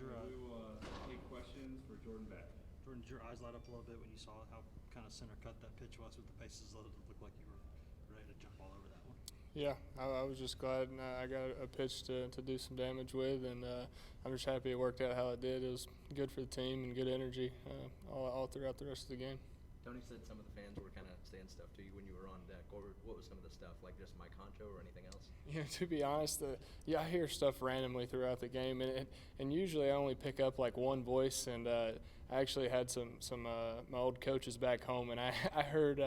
We will take questions for Jordan Beck. Jordan, did your eyes light up a little bit when you saw how kind of center cut that pitch was with the bases loaded? It looked like you were ready to jump all over that one. Yeah, I was just glad I got a pitch to do some damage with, and I'm just happy it worked out how it did. It was good for the team and good energy all throughout the rest of the game. Tony said some of the fans were kind of saying stuff to you when you were on deck. What was some of the stuff, like just Mike Concho or anything else? Yeah, to be honest, I hear stuff randomly throughout the game, and usually I only pick up like one voice. And I actually had some my old coaches back home, and I heard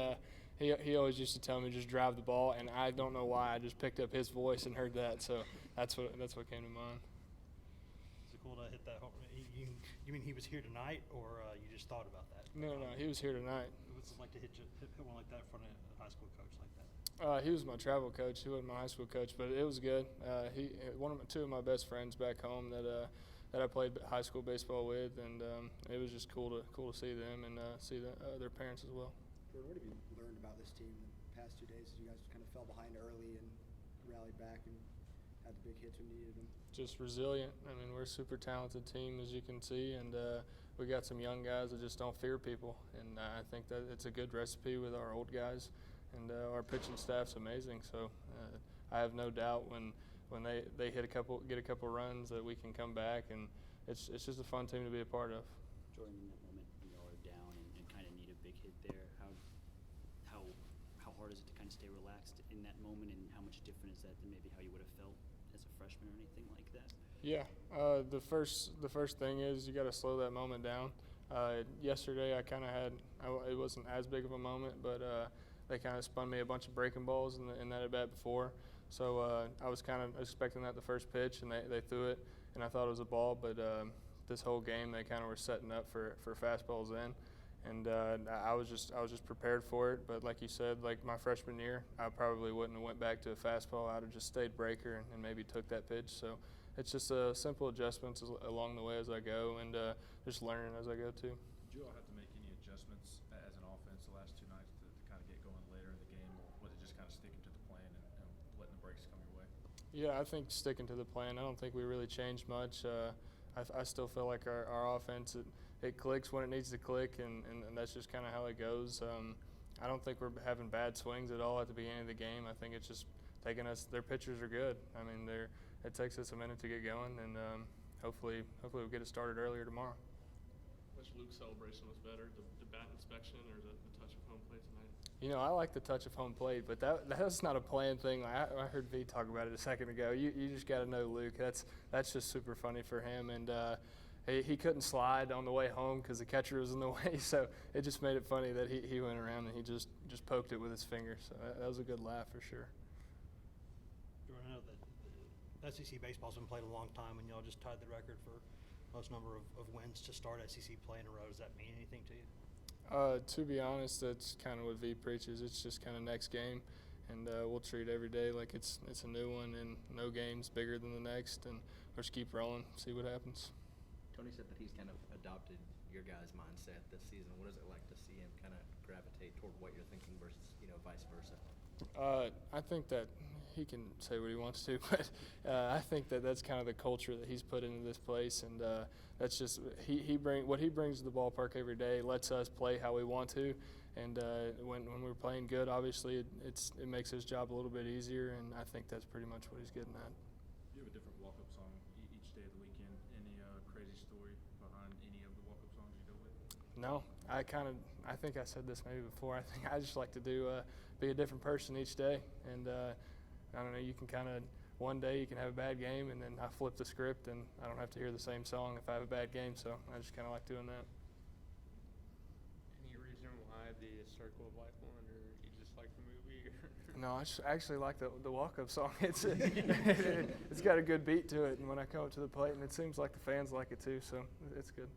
he always used to tell me just drive the ball, and I don't know why I just picked up his voice and heard that, so that's what came to mind. Is it cool to hit that home? You mean he was here tonight, or you just thought about that? No, he was here tonight. What's it like to hit one like that in front of a high school coach like that? He was my travel coach. He wasn't my high school coach, but it was good. Two of my best friends back home that I played high school baseball with, and it was just cool to see them and see their parents as well. Jordan, what have you learned about this team the past 2 days as you guys kind of fell behind early and rallied back and had the big hits when you needed them? Just resilient. I mean, we're a super talented team, as you can see, and we got some young guys that just don't fear people, and I think that it's a good recipe with our old guys, and our pitching staff's amazing. So I have no doubt when they get a couple runs that we can come back, and it's just a fun team to be a part of. Jordan, in that moment when y'all are down and kind of need a big hit there, how hard is it to kind of stay relaxed in that moment, and how much different is that than maybe how you would have felt as a freshman or anything like that? Yeah, the first thing is you got to slow that moment down. Yesterday I kind of it wasn't as big of a moment, but they kind of spun me a bunch of breaking balls in that at bat before. So I was kind of expecting that the first pitch, and they threw it, and I thought it was a ball. But this whole game they kind of were setting up for fastballs in, and I was just prepared for it. But like you said, like my freshman year, I probably wouldn't have went back to a fastball. I'd have just stayed breaker and maybe took that pitch. So it's just simple adjustments along the way as I go, and just learning as I go too. Did you all have to make any adjustments as an offense the last 2 nights to kind of get going later in the game, or was it just kind of sticking to the plan and letting the breaks come your way? Yeah, I think sticking to the plan. I don't think we really changed much. I still feel like our offense, it clicks when it needs to click, and that's just kind of how it goes. I don't think we're having bad swings at all at the beginning of the game. I think it's just taking us – their pitchers are good. I mean, it takes us a minute to get going, and hopefully we'll get it started earlier tomorrow. Which Luke's celebration was better, the bat inspection or the touch of home plate tonight? You know, I like the touch of home plate, but that's not a planned thing. I heard V talk about it a second ago. You just got to know Luke. That's just super funny for him, and he couldn't slide on the way home because the catcher was in the way. So it just made it funny that he went around and he just poked it with his finger. So that was a good laugh for sure. Jordan, I know that SEC baseball's been played a long time, and y'all just tied the record for most number of wins to start SEC play in a row. Does that mean anything to you? To be honest, that's kind of what V preaches. It's just kind of next game, and we'll treat every day like it's a new one, and no game's bigger than the next, and we'll just keep rolling, see what happens. Tony said that he's kind of adopted your guys' mindset this season. What is it like to see him kind of gravitate toward what you're thinking versus, vice versa? I think that he can say what he wants to, but I think that that's kind of the culture that he's put into this place, and that's just what he brings to the ballpark every day. Lets us play how we want to, and when we're playing good, obviously it makes his job a little bit easier, and I think that's pretty much what he's getting at. You have a different walk-up song each day of the weekend. Any crazy story behind any of the walk-up songs you go with? No, I think I said this maybe before. I think I just like to do be a different person each day, and I don't know. You can kind of one day you can have a bad game, and then I flip the script, and I don't have to hear the same song if I have a bad game. So I just kind of like doing that. Any reason why the Circle of Life one, or you just like the movie? No, I actually like the walk-up song. It's got a good beat to it, and when I come up to the plate, and it seems like the fans like it too, so it's good.